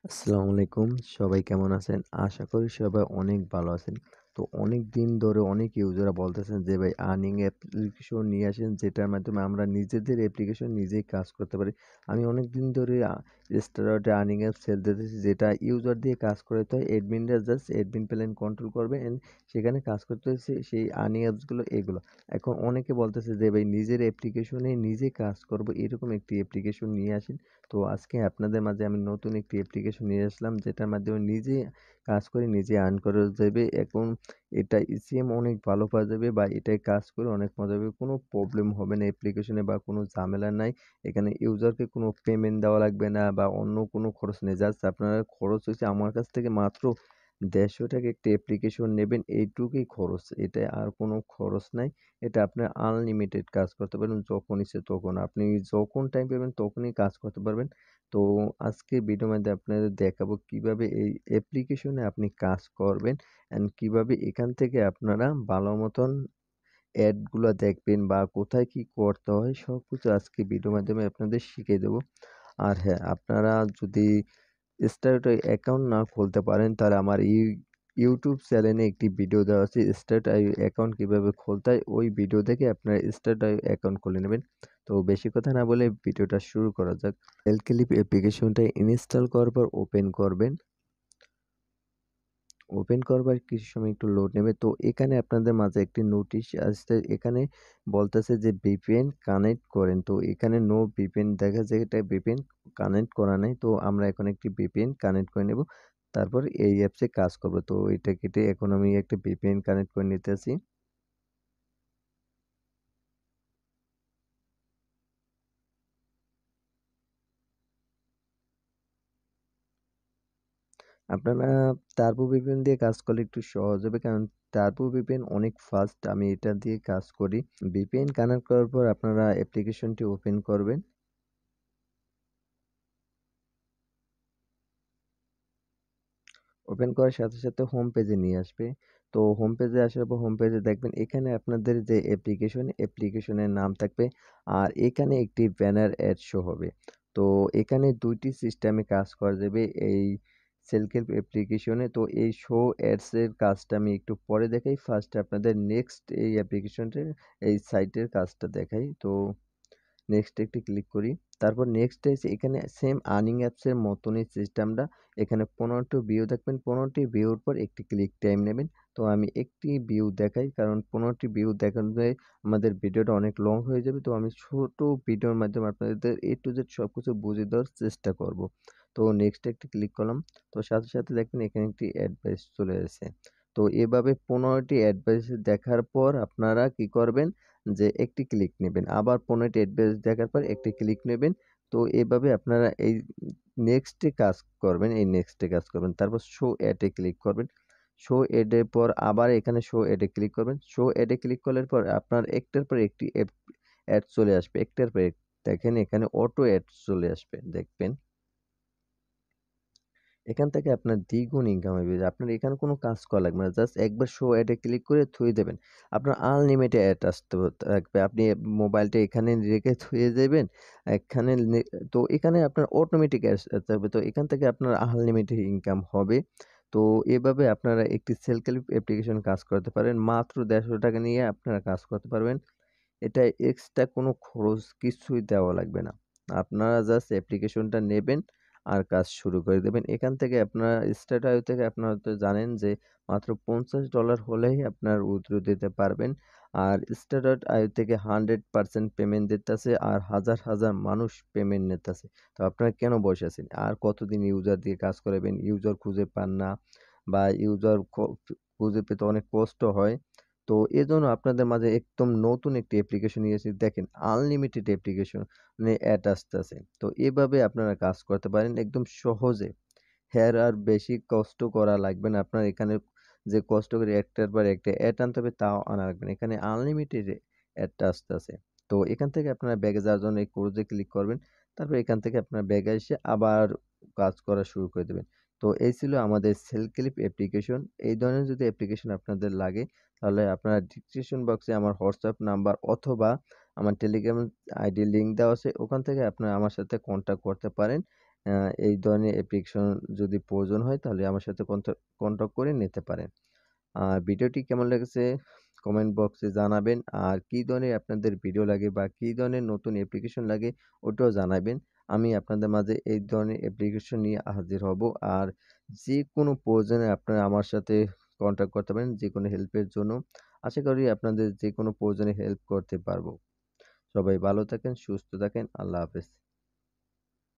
আসসালামু আলাইকুম। সবাই কেমন আছেন? আশা করি সবাই অনেক ভালো আছেন। তো অনেকদিন ধরে অনেক ইউজাররা বলতেছেন যে ভাই আর্নিং অ্যাপ্লিকেশন নিয়ে আসেন যেটার মাধ্যমে আমরা নিজেদের অ্যাপ্লিকেশন নিজেই কাজ করতে পারি। আমি অনেকদিন ধরে স্টেরয়েডে আর্নিং অ্যাপ সেল দিতেছি যেটা ইউজার দিয়ে কাজ করাতে হয়। অ্যাডমিনরা জাস্ট অ্যাডমিন প্ল্যান কন্ট্রোল করবে এন্ড সেখানে কাজ করতে হচ্ছে সেই আর্নিং অ্যাপসগুলো এগুলো। এখন অনেকে বলতেছে যে ভাই নিজের অ্যাপ্লিকেশনে নিজে কাজ করব এরকম একটি অ্যাপ্লিকেশন নিয়ে আসেন। তো আজকে আপনাদের মাঝে আমি নতুন একটি অ্যাপ্লিকেশন নিয়ে আসলাম যেটার মাধ্যমে নিজে কাজ করে নিজে আর্ন করা যাবে। এখন এটা ইসিএম অনেক ভালো পাওয়া যাবে বা এটায় কাজ করে অনেক মজা হবে। কোনো প্রবলেম হবে না অ্যাপ্লিকেশনে বা কোনো ঝামেলা নাই। এখানে ইউজারকে কোনো পেমেন্ট দেওয়া লাগবে না বা অন্য কোনো খরচ নেই। জাস্ট আপনার খরচ হইছে আমার কাছ থেকে মাত্র ৳১৫০ একটি অ্যাপ্লিকেশন নেবেন এইটুকুই খরচ। এটায় আর কোনো খরচ নাই। এটা আপনার আনলিমিটেড কাজ করতে পারবেন যখন ইচ্ছে তখন। আপনি যখন টাইম পাবেন তখনই কাজ করতে পারবেন। তো আজকের ভিডিওর মধ্যে আপনাদের দেখাবো কিভাবে এই অ্যাপ্লিকেশনে আপনি কাজ করবেন অ্যান্ড কিভাবে এখান থেকে আপনারা ভালো মতন অ্যাড গুলা দেখবেন বা কোথায় কি করতে হয় সবকিছু আজকে ভিডিওর মাধ্যমে আপনাদের শিখিয়ে দেবো। আর হ্যাঁ, আপনারা যদি স্টারডে অ্যাকাউন্ট না খুলতে পারেন তাহলে আমার ইউটিউব চ্যানেলে একটি ভিডিও দেওয়া আছে স্টারডে অ্যাকাউন্ট কিভাবে খুলতে হয় ওই ভিডিও দেখে আপনারা স্টারডে অ্যাকাউন্ট খুলে নেবেন। তো বেশি কথা না বলে ভিডিওটা শুরু করা যাক। এলক্লিপ অ্যাপ্লিকেশনটা ইনস্টল করার পর ওপেন করবেন। ওপেন করবার কিছু সময় একটু লোড নেবে। তো এখানে আপনাদের মাঝে একটি নোটিশ আসছে। এখানে বলতেছে যে VPN কানেক্ট করেন। তো এখানে নো VPN দেখা যায় এটা VPN কানেক্ট করা নাই। তো আমরা এখন একটি VPN কানেক্ট করে নেব। তারপর এই অ্যাপসে কাজ করব। তো এটা কেটে এখন আমি একটা VPN কানেক্ট করে নিতেছি। আপনারা টার্বো VPN দিয়ে কাজ করলে একটু সহজ হবে। কারণ টার্বো VPN অনেক ফাস্ট। আমি এটা দিয়ে কাজ করি। VPN কানেক্ট করার পর আপনারা অ্যাপ্লিকেশনটি ওপেন করবেন। ওপেন করার সাথে সাথে হোম পেজে নিয়ে আসবে। তো হোম পেজে আসার পর হোম পেজে দেখবেন এখানে আপনাদের যে অ্যাপ্লিকেশনের নাম থাকবে আর এখানে একটি ব্যানার অ্যাড শো হবে। তো এখানে ২ টি সিস্টেমে কাজ করা যাবে এই সেলফ হেল্প অ্যাপ্লিকেশনে। তো এই শো অ্যাডস এর কাজটা আমি একটু পরে দেখাই। ফার্স্ট আপনাদের নেক্সট এই অ্যাপ্লিকেশনটার এই সাইটের কাজটা দেখাই। তো নেক্সট একটি ক্লিক করি। তারপর নেক্সট এসে এখানে সেম আর্নিং অ্যাপসের মতনই সিস্টেমটা। এখানে ১৫টি ভিউ দেখবেন। ১৫টি ভিউর পর একটি ক্লিক টাইম নেবেন। তো আমি একটি ভিউ দেখাই কারণ ১৫টি ভিউ দেখালে আমাদের ভিডিওটা অনেক লং হয়ে যাবে। তো আমি ছোট ভিডিওর মাধ্যমে আপনাদের A to Z সবকিছু বুঝিয়ে দেওয়ার চেষ্টা করব। তো নেক্সট একটি ক্লিক করলাম। তো সাথে সাথে দেখবেন এখানে একটি অ্যাডভাইস চলে এসেছে। তো এভাবে ১৫টি অ্যাডভাইস দেখার পর আপনারা কি করবেন যে একটি ক্লিক নেবেন। আবার ১৫টি অ্যাডভাইস দেখার পর একটি ক্লিক নেবেন। তো এভাবে আপনারা এই নেক্সট এ কাজ করবেন, এই নেক্সট এ কাজ করবেন। তারপর শো এড এ ক্লিক করবেন। শো এড এর পর আবার এখানে শো এড এ ক্লিক করবেন। শো এড এ ক্লিক করার পর আপনার একটার পর একটি অ্যাড চলে আসবে। একটার পর এক দেখেন এখানে অটো অ্যাড চলে আসবে দেখবেন। এখান থেকে আপনার দ্বিগুণ ইনকাম হবে। আপনার এখানে কোনো কাজ করা লাগবে না। জাস্ট একবার শো অ্যাড এ ক্লিক করে থুয়ে দেবেন। আপনার আনলিমিটেড অ্যাড আসতে থাকবে। আপনি মোবাইলটা এখানে রেখে থুয়ে যাবেন। এখানে তো এখানে আপনার অটোমেটিক আসতে হবে। তো এখান থেকে আপনার আনলিমিটেড ইনকাম হবে। তো এভাবে আপনারা একটি সেলফ হেল্প অ্যাপ্লিকেশন কাজ করতে পারেন। মাত্র ৳১৫০ নিয়ে আপনারা কাজ করতে পারবেন। এটা এক্সট্রা কোনো খরচ কিছুই দেওয়া লাগবে না। আপনারা জাস্ট অ্যাপ্লিকেশনটা নেবেন আর কাজ শুরু করে দেবেন। এখান থেকে আপনারা স্টার্ট থেকে আপনারা তো জানেন যে মাত্র $৫০ হলেই আপনার উইথড্র দিতে পারবেন। আর স্টার্ট থেকে 100% পেমেন্ট দিতেছে আর হাজার, হাজার মানুষ পেমেন্ট নিতেছে। তো আপনারা কেন বসে আছেন? আর কতদিন ইউজার দিয়ে কাজ করাবেন? ইউজার খুঁজে পান না বা ইউজার খুঁজে পেতে অনেক কষ্ট হয়। তো এজন্য আপনাদের মাঝে একদম নতুন একটি অ্যাপ্লিকেশন নিয়ে এসেছি। দেখেন আনলিমিটেড অ্যাপ্লিকেশন মানে অ্যাড আসতেছে। তো এভাবে আপনারা কাজ করতে পারেন একদম সহজে। আর বেশি কষ্ট করা লাগবে না। আপনার এখানে যে কষ্ট করে একটার পর একটা অ্যাড আনতে হবে তাও আনা লাগবে না। এখানে আনলিমিটেড অ্যাডটা আসতেছে। তো এখান থেকে আপনারা ব্যাকে যাওয়ার জন্য এই ক্রোজে ক্লিক করবেন। তারপর এখান থেকে আপনার ব্যাকে এসে আবার কাজ করা শুরু করে দেবেন। তো এই ছিল আমাদের সেলফ ক্লিপ অ্যাপ্লিকেশন। এই ধরনের যদি অ্যাপ্লিকেশন আপনাদের লাগে তাহলে আপনারা ডিসক্রিপশন বক্সে আমার হোয়াটসঅ্যাপ নাম্বার অথবা আমার টেলিগ্রাম আইডির লিংক দেওয়া আছে। ওখান থেকে আপনারা আমার সাথে কন্ট্যাক্ট করতে পারেন। আ এই ধরনের অ্যাপ্লিকেশন যদি প্রয়োজন হয় তাহলে আমার সাথে কন্টাক্ট করে নিতে পারেন। আর ভিডিওটি কেমন লেগেছে কমেন্ট বক্সে জানাবেন। আর কী ধরনের আপনাদের ভিডিও লাগে বা কী ধরনের নতুন অ্যাপ্লিকেশন লাগে ওটাও জানাবেন। আমি আপনাদের মাঝে এই ধরনের অ্যাপ্লিকেশন নিয়ে হাজির হব। আর যেকোনো প্রয়োজনে আপনারা আমার সাথে কন্টাক্ট করতে পারেন যেকোনো হেল্পের জন্য। আশা করি আপনাদের যেকোনো প্রয়োজনে হেল্প করতে পারব। সবাই ভালো থাকেন, সুস্থ থাকেন। আল্লাহ হাফেজ।